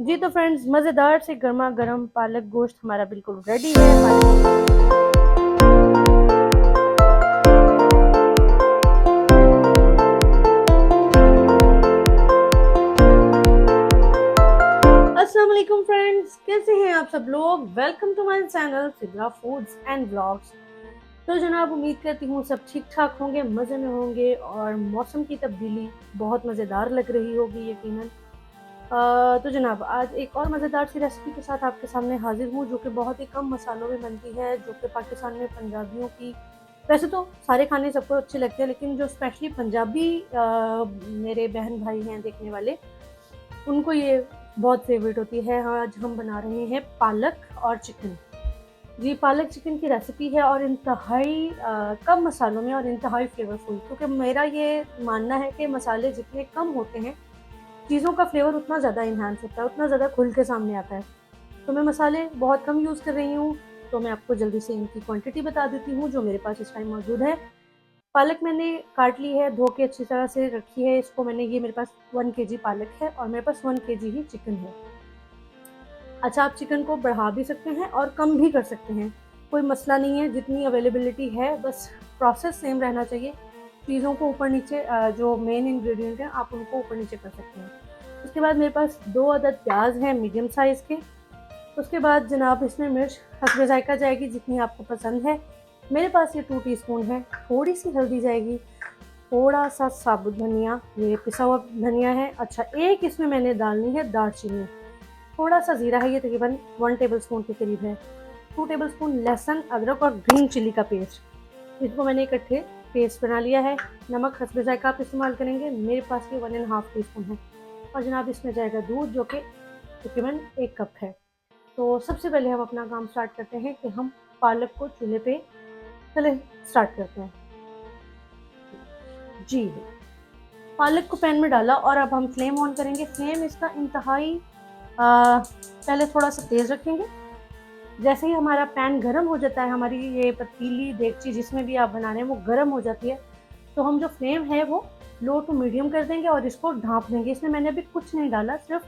जी तो फ्रेंड्स, मज़ेदार से गर्मा गर्म पालक गोश्त हमारा बिल्कुल रेडी है। अस्सलाम वालेकुम फ्रेंड्स, कैसे हैं आप सब लोग। Welcome to my channel Sidra foods and vlogs. तो जनाब, उम्मीद करती हूँ सब ठीक ठाक होंगे, मज़े में होंगे और मौसम की तब्दीली बहुत मज़ेदार लग रही होगी यकीनन। तो जनाब, आज एक और मज़ेदार सी रेसिपी के साथ आपके सामने हाजिर हूँ, जो कि बहुत ही कम मसालों में बनती है, जो कि पाकिस्तान में पंजाबियों की, वैसे तो सारे खाने सबको अच्छे लगते हैं, लेकिन जो स्पेशली पंजाबी मेरे बहन भाई हैं देखने वाले, उनको ये बहुत फेवरेट होती है। हाँ, आज हम बना रहे हैं पालक और चिकन। जी, पालक चिकन की रेसिपी है और इंतहाई कम मसालों में और इंतहाई फ्लेवरफुल, क्योंकि मेरा ये मानना है कि मसाले जितने कम होते हैं, चीज़ों का फ्लेवर उतना ज़्यादा इन्हांस होता है, उतना ज़्यादा खुल के सामने आता है। तो मैं मसाले बहुत कम यूज़ कर रही हूँ, तो मैं आपको जल्दी से इनकी क्वांटिटी बता देती हूँ जो मेरे पास इस टाइम मौजूद है। पालक मैंने काट ली है, धो के अच्छी तरह से रखी है इसको मैंने। ये मेरे पास 1 केजी पालक है और मेरे पास 1 केजी ही चिकन है। अच्छा, आप चिकन को बढ़ा भी सकते हैं और कम भी कर सकते हैं, कोई मसला नहीं है। जितनी अवेलेबिलिटी है, बस प्रोसेस सेम रहना चाहिए। चीज़ों को ऊपर नीचे, जो मेन इंग्रेडिएंट हैं आप उनको ऊपर नीचे कर सकते हैं। उसके बाद मेरे पास 2 अदद प्याज हैं मीडियम साइज़ के। उसके बाद जनाब, इसमें मिर्च हस्बे ज़ायक़ा जाएगी जितनी आपको पसंद है। मेरे पास ये 2 टीस्पून है। थोड़ी सी हल्दी जाएगी, थोड़ा सा साबुत धनिया, ये पिसा हुआ धनिया है। अच्छा, एक इसमें मैंने डालनी है दालचीनी, थोड़ा सा ज़ीरा है, ये तकरीबन 1 टेबलस्पून के करीब है। 2 टेबलस्पून लहसुन, अदरक और ग्रीन चिली का पेस्ट, इसको मैंने इकट्ठे पेस्ट बना लिया है। नमक हस्बे ज़ायक़ा आप इस्तेमाल करेंगे, मेरे पास ये 1.5 टीस्पून है। और जनाब, इसमें जाएगा दूध, जो कि तकरीबन 1 कप है। तो सबसे पहले हम अपना काम स्टार्ट करते हैं कि हम पालक को चूल्हे पे चले स्टार्ट करते हैं। जी, पालक को पैन में डाला और अब हम फ्लेम ऑन करेंगे। फ्लेम इसका इंतहाई पहले थोड़ा सा तेज़ रखेंगे। जैसे ही हमारा पैन गर्म हो जाता है, हमारी ये पतीली देगची जिसमें भी आप बना रहे हैं वो गर्म हो जाती है, तो हम जो फ्लेम है वो लो टू मीडियम कर देंगे और इसको ढाँप देंगे। इसमें मैंने अभी कुछ नहीं डाला, सिर्फ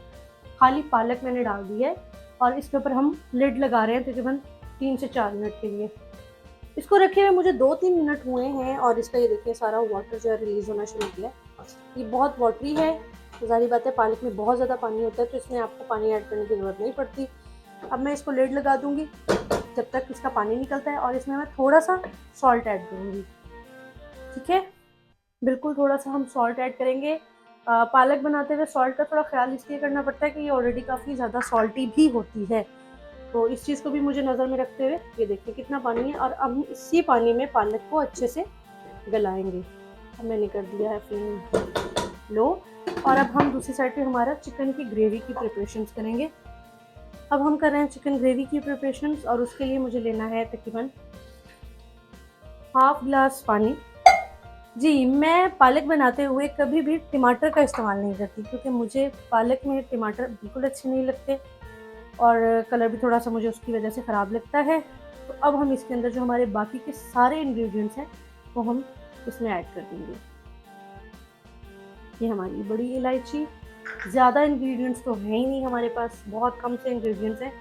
खाली पालक मैंने डाल दी है और इसके ऊपर हम लिड लगा रहे हैं तकरीबन 3 से 4 मिनट के लिए। इसको रखे हुए मुझे 2-3 मिनट हुए हैं और इसका ये देखिए सारा वाटर जो है रिलीज़ होना शुरू किया है। ये बहुत वाटरी है, तो ज़ाहिर बात है पालक में बहुत ज़्यादा पानी होता है, तो इसमें आपको पानी ऐड करने की ज़रूरत नहीं पड़ती। अब मैं इसको लिड लगा दूँगी जब तक इसका पानी निकलता है, और इसमें मैं थोड़ा सा सॉल्ट ऐड करूँगी। ठीक है, बिल्कुल थोड़ा सा हम सॉल्ट ऐड करेंगे। पालक बनाते हुए सॉल्ट का थोड़ा ख्याल इसलिए करना पड़ता है कि ये ऑलरेडी काफ़ी ज़्यादा सॉल्टी भी होती है, तो इस चीज़ को भी मुझे नज़र में रखते हुए ये देखिए कितना पानी है, और अब हम इसी पानी में पालक को अच्छे से गलाएंगे। अब मैंने कर दिया है फ्लेम लो, और अब हम दूसरी साइड पे हमारा चिकन की ग्रेवी की प्रिपरेशंस करेंगे। अब हम कर रहे हैं चिकन ग्रेवी की प्रिपरेशंस, और उसके लिए मुझे लेना है तकरीबन हाफ ग्लास पानी। जी, मैं पालक बनाते हुए कभी भी टमाटर का इस्तेमाल नहीं करती, क्योंकि मुझे पालक में टमाटर बिल्कुल अच्छे नहीं लगते और कलर भी थोड़ा सा मुझे उसकी वजह से ख़राब लगता है। तो अब हम इसके अंदर जो हमारे बाकी के सारे इंग्रेडिएंट्स हैं वो हम इसमें ऐड कर देंगे। ये हमारी बड़ी इलायची, ज़्यादा इंग्रेडिएंट्स तो हैं ही नहीं हमारे पास, बहुत कम से इंग्रेडिएंट्स हैं,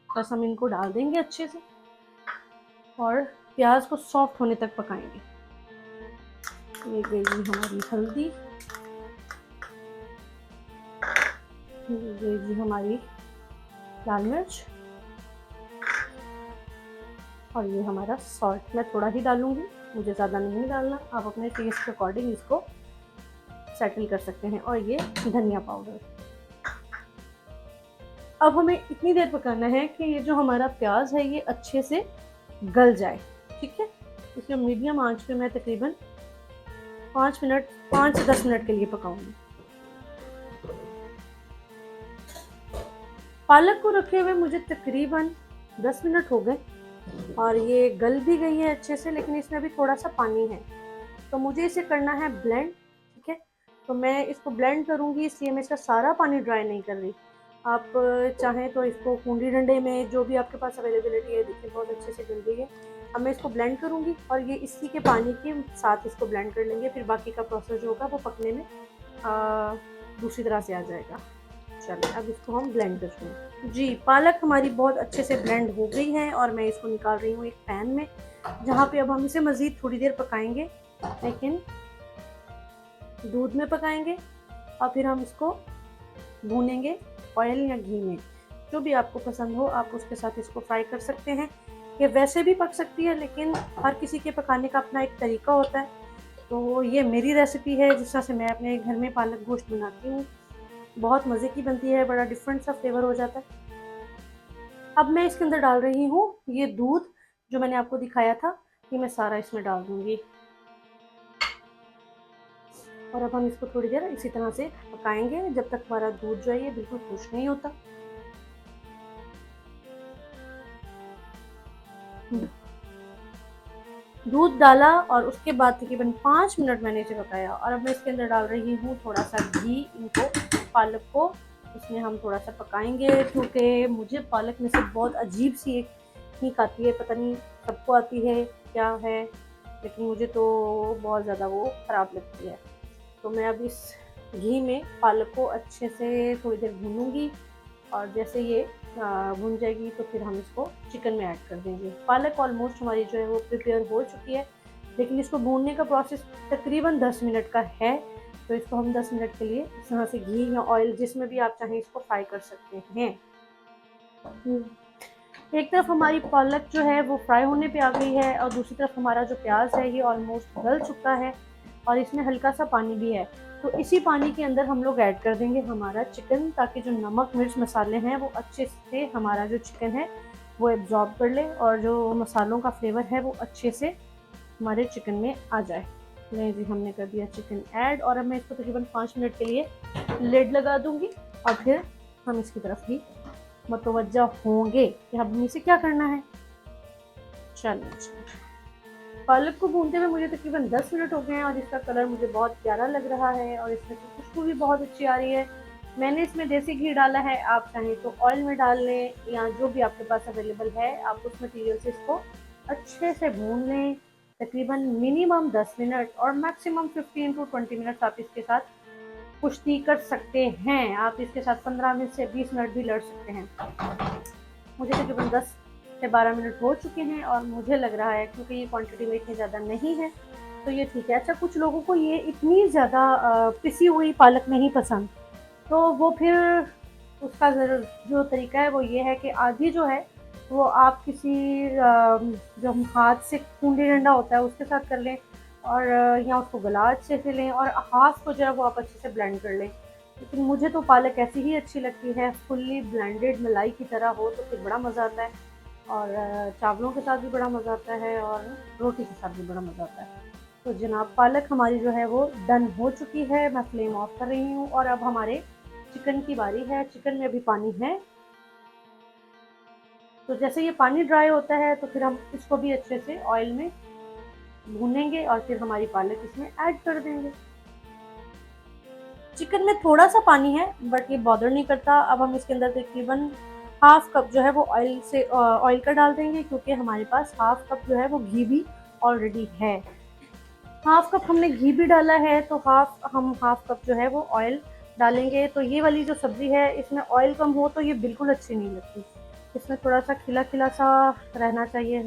बस हम इनको डाल देंगे अच्छे से और प्याज को सॉफ्ट होने तक पकाएंगे। ये गई हमारी हल्दी, ये जी हमारी लाल मिर्च, और ये हमारा सॉल्ट। मैं थोड़ा ही डालूंगी, मुझे ज़्यादा नहीं डालना, आप अपने टेस्ट के अकॉर्डिंग इसको सेटल कर सकते हैं। और ये धनिया पाउडर। अब हमें इतनी देर पकाना है कि ये जो हमारा प्याज है ये अच्छे से गल जाए। ठीक है, इसमें मीडियम आंच पे मैं तकरीबन 5 से 10 मिनट के लिए पकाऊंगी। पालक को रखे हुए मुझे तकरीबन 10 मिनट हो गए और ये गल भी गई है अच्छे से, लेकिन इसमें अभी थोड़ा सा पानी है, तो मुझे इसे करना है ब्लेंड। ठीक है, तो मैं इसको ब्लेंड करूँगी, इसलिए मैं इसका सारा पानी ड्राई नहीं कर रही। आप चाहें तो इसको कूंडी डंडे में, जो भी आपके पास अवेलेबिलिटी है, देखिए बहुत अच्छे से गल गई है। अब मैं इसको ब्लेंड करूँगी और ये इसी के पानी के साथ इसको ब्लेंड कर लेंगे, फिर बाकी का प्रोसेस जो होगा वो पकने में दूसरी तरह से आ जाएगा। चलिए अब इसको हम ब्लेंड करते हैं। जी, पालक हमारी बहुत अच्छे से ब्लेंड हो गई है और मैं इसको निकाल रही हूँ एक पैन में, जहाँ पे अब हम इसे मज़ीद थोड़ी देर पकाएंगे, लेकिन दूध में पकाएंगे और फिर हम इसको भूनेंगे ऑयल या घी में, जो भी आपको पसंद हो आप उसके साथ इसको फ्राई कर सकते हैं। ये वैसे भी पक सकती है, लेकिन हर किसी के पकाने का अपना एक तरीका होता है। तो ये मेरी रेसिपी है जिस तरह से मैं अपने घर में पालक गोश्त बनाती हूँ। बहुत मज़े की बनती है, बड़ा डिफरेंट सा फ्लेवर हो जाता है। अब मैं इसके अंदर डाल रही हूँ ये दूध जो मैंने आपको दिखाया था, ये मैं सारा इसमें डाल दूँगी और अब हम इसको थोड़ी देर इसी तरह से पकाएंगे जब तक हमारा दूध जो है ये बिल्कुल खुश्क नहीं होता। दूध डाला और उसके बाद तकरीबन 5 मिनट मैंने इसे पकाया और अब मैं इसके अंदर डाल रही हूँ थोड़ा सा घी। इनको पालक को इसमें हम थोड़ा सा पकाएंगे, क्योंकि मुझे पालक में से बहुत अजीब सी एक छींक आती है, पता नहीं सबको आती है क्या है, लेकिन मुझे तो बहुत ज़्यादा वो ख़राब लगती है। तो मैं अब इस घी में पालक को अच्छे से थोड़ी देर भूनूंगी और जैसे ये भुन जाएगी तो फिर हम इसको चिकन में ऐड कर देंगे। पालक ऑलमोस्ट हमारी जो है वो प्रिपेयर हो चुकी है, लेकिन इसको भूनने का प्रोसेस तकरीबन 10 मिनट का है। तो इसको हम 10 मिनट के लिए इस तरह से घी या ऑयल जिसमें भी आप चाहें इसको फ्राई कर सकते हैं। एक तरफ हमारी पालक जो है वो फ्राई होने पे आ गई है और दूसरी तरफ हमारा जो प्याज है ये ऑलमोस्ट गल चुका है और इसमें हल्का सा पानी भी है। तो इसी पानी के अंदर हम लोग ऐड कर देंगे हमारा चिकन, ताकि जो नमक मिर्च मसाले हैं वो अच्छे से हमारा जो चिकन है वो एब्जॉर्ब कर ले और जो मसालों का फ्लेवर है वो अच्छे से हमारे चिकन में आ जाए। नहीं जी, हमने कर दिया चिकन ऐड और अब मैं इसको तकरीबन 5 मिनट के लिए लिड लगा दूंगी और फिर हम इसकी तरफ भी मुतवज्जा होंगे कि हमें इसे क्या करना है। चलिए, पालक को भूनते हुए मुझे तकरीबन 10 मिनट हो गए हैं और इसका कलर मुझे बहुत प्यारा लग रहा है और इसमें से खुशबू भी बहुत अच्छी आ रही है। मैंने इसमें देसी घी डाला है, आप चाहें तो ऑयल में डाल लें या जो भी आपके पास अवेलेबल है आप उस मटेरियल से इसको अच्छे से भून लें। तकरीबन मिनिमम 10 मिनट और मैक्सिमम 15 टू 20 मिनट आप इसके साथ कुश्ती कर सकते हैं। आप इसके साथ 15 मिनट से 20 मिनट भी लड़ सकते हैं। मुझे तकरीबन 10 से 12 मिनट हो चुके हैं और मुझे लग रहा है क्योंकि ये क्वांटिटी में इतनी ज़्यादा नहीं है तो ये ठीक है। अच्छा, कुछ लोगों को ये इतनी ज़्यादा पिसी हुई पालक नहीं पसंद, तो वो फिर उसका जो तरीका है वो ये है कि आधी जो है वो आप किसी जो हम हाथ से कूंडी डंडा होता है उसके साथ कर लें और या उसको गला अच्छे से लें और हाथ को जो है वो आप अच्छे से ब्लेंड कर लें। लेकिन मुझे तो पालक ऐसी ही अच्छी लगती है, फुल्ली ब्लेंडेड मलाई की तरह हो तो फिर बड़ा मज़ा आता है और चावलों के साथ भी बड़ा मज़ा आता है और रोटी के साथ भी बड़ा मज़ा आता है। तो जनाब, पालक हमारी जो है वो डन हो चुकी है। मैं फ्लेम ऑफ कर रही हूँ और अब हमारे चिकन की बारी है। चिकन में अभी पानी है, तो जैसे ये पानी ड्राई होता है तो फिर हम इसको भी अच्छे से ऑयल में भूनेंगे और फिर हमारी पालक इसमें ऐड कर देंगे। चिकन में थोड़ा सा पानी है बट ये बॉदर नहीं करता। अब हम इसके अंदर तकरीबन हाफ कप जो है वो ऑयल का डाल देंगे, क्योंकि हमारे पास हाफ कप जो है वो घी भी ऑलरेडी है। हाफ कप हमने घी भी डाला है तो हाफ कप जो है वो ऑयल डालेंगे। तो ये वाली जो सब्ज़ी है इसमें ऑयल कम हो तो ये बिल्कुल अच्छी नहीं लगती। इसमें थोड़ा सा खिला खिला सा रहना चाहिए।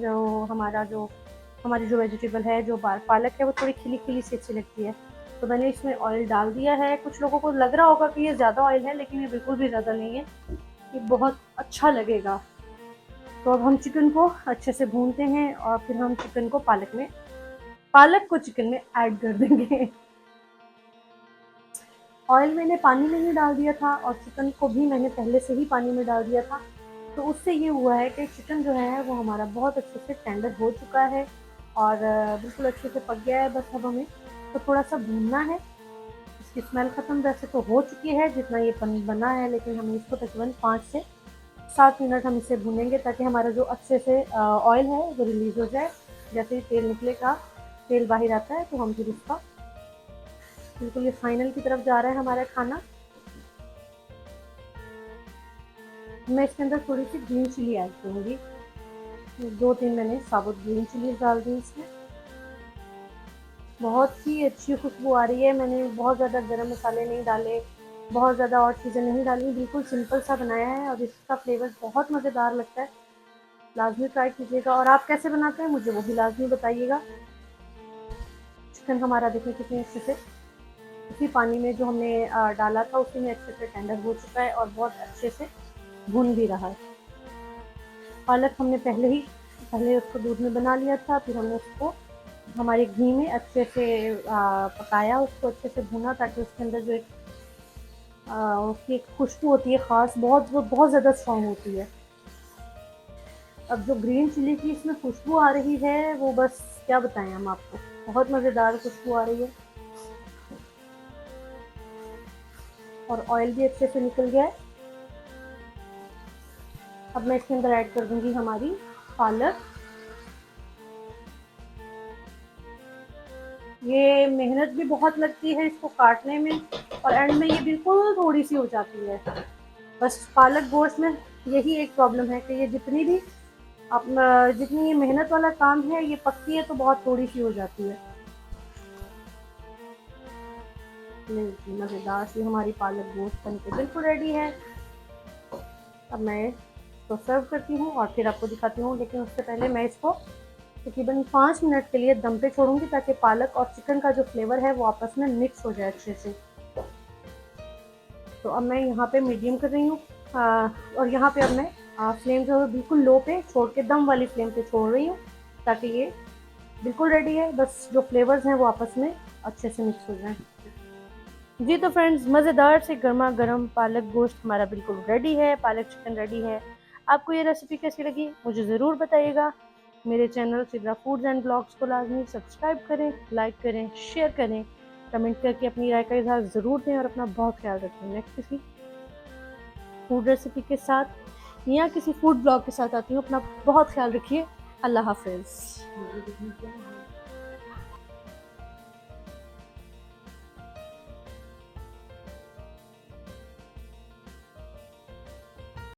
हमारी जो वेजिटेबल है, जो पालक है, वो थोड़ी खिली खिली सी अच्छी लगती है। तो मैंने इसमें ऑयल डाल दिया है। कुछ लोगों को लग रहा होगा कि ये ज़्यादा ऑयल है, लेकिन ये बिल्कुल भी ज़्यादा नहीं है, ये बहुत अच्छा लगेगा। तो अब हम चिकन को अच्छे से भूनते हैं और फिर हम चिकन को पालक को चिकन में ऐड कर देंगे। ऑयल मैंने पानी में ही डाल दिया था और चिकन को भी मैंने पहले से ही पानी में डाल दिया था। तो उससे ये हुआ है कि चिकन जो है वो हमारा बहुत अच्छे से टेंडर हो चुका है और बिल्कुल अच्छे से पक गया है। बस अब हमें तो थोड़ा सा भूनना है। इसकी स्मेल ख़त्म वैसे तो हो चुकी है जितना ये पनीर बना है, लेकिन हम इसको तकरीबन 5 से 7 मिनट हम इसे भूनेंगे ताकि हमारा जो अच्छे से ऑयल है वो रिलीज़ हो जाए। जैसे ही तेल निकलेगा, तेल बाहर आता है तो हम फिर इसका बिल्कुल ये फाइनल की तरफ जा रहा है हमारा खाना। मैं इसके अंदर थोड़ी सी ग्रीन चिली ऐड करूँगी। 2-3 मैंने साबुत ग्रीन चिली डाल दी इसमें। बहुत ही अच्छी खुशबू आ रही है। मैंने बहुत ज़्यादा गरम मसाले नहीं डाले, बहुत ज़्यादा और चीज़ें नहीं डाली, बिल्कुल सिंपल सा बनाया है और इसका फ्लेवर बहुत मज़ेदार लगता है। लाज़मी ट्राई कीजिएगा और आप कैसे बनाते हैं मुझे वो भी लाज़मी बताइएगा। चिकन हमारा देखिए कितने अच्छे से उसी पानी में जो हमने डाला था उसी में अच्छे से टेंडर हो चुका है और बहुत अच्छे से भुन भी रहा है। पालक हमने पहले उसको दूध में बना लिया था, फिर हमने उसको हमारे घी में अच्छे से पकाया, उसको अच्छे से भुना ताकि उसके अंदर जो एक उसकी एक खुशबू होती है ख़ास, वो बहुत ज़्यादा स्ट्रॉन्ग होती है। अब जो ग्रीन चिली की इसमें खुशबू आ रही है वो बस क्या बताएं हम आपको, बहुत मज़ेदार खुशबू आ रही है और ऑयल भी अच्छे से निकल गया है। अब मैं इसके अंदर ऐड कर दूंगी हमारी पालक। ये मेहनत भी बहुत लगती है इसको काटने में और एंड में ये बिल्कुल थोड़ी सी हो जाती है। बस पालक गोश्त में यही एक प्रॉब्लम है कि ये जितनी ये मेहनत वाला काम है ये पकती है तो बहुत थोड़ी सी हो जाती है। मज़ेदार सी हमारी पालक गोश्त बनके बिल्कुल रेडी है। अब मैं इसको सर्व करती हूँ और फिर आपको दिखाती हूँ, लेकिन उससे पहले मैं इसको तकरीबन 5 मिनट के लिए दम पे छोड़ूंगी ताकि पालक और चिकन का जो फ्लेवर है वो आपस में मिक्स हो जाए अच्छे से। तो अब मैं यहाँ पे मीडियम कर रही हूँ और यहाँ पे अब मैं फ्लेम जो है बिल्कुल लो पे छोड़ के दम वाली फ्लेम पे छोड़ रही हूँ ताकि ये बिल्कुल रेडी है, बस जो फ्लेवर्स हैं वो आपस में अच्छे से मिक्स हो जाएं। जी तो फ्रेंड्स, मज़ेदार से गर्मा गर्म पालक गोश्त हमारा बिल्कुल रेडी है, पालक चिकन रेडी है। आपको ये रेसिपी कैसी लगी मुझे ज़रूर बताइएगा। मेरे channel Sidra foods and blogs को लाजमी सब्सक्राइब करें, लाइक करें, शेयर करें, कमेंट करके अपनी राय का इजहार ज़रूर दें और अपना बहुत ख्याल रखें। नेक्स्ट किसी फूड रेसिपी के साथ या किसी फूड ब्लॉग के साथ आती हूँ। अपना बहुत ख्याल रखिए। अल्लाह हाफिज़।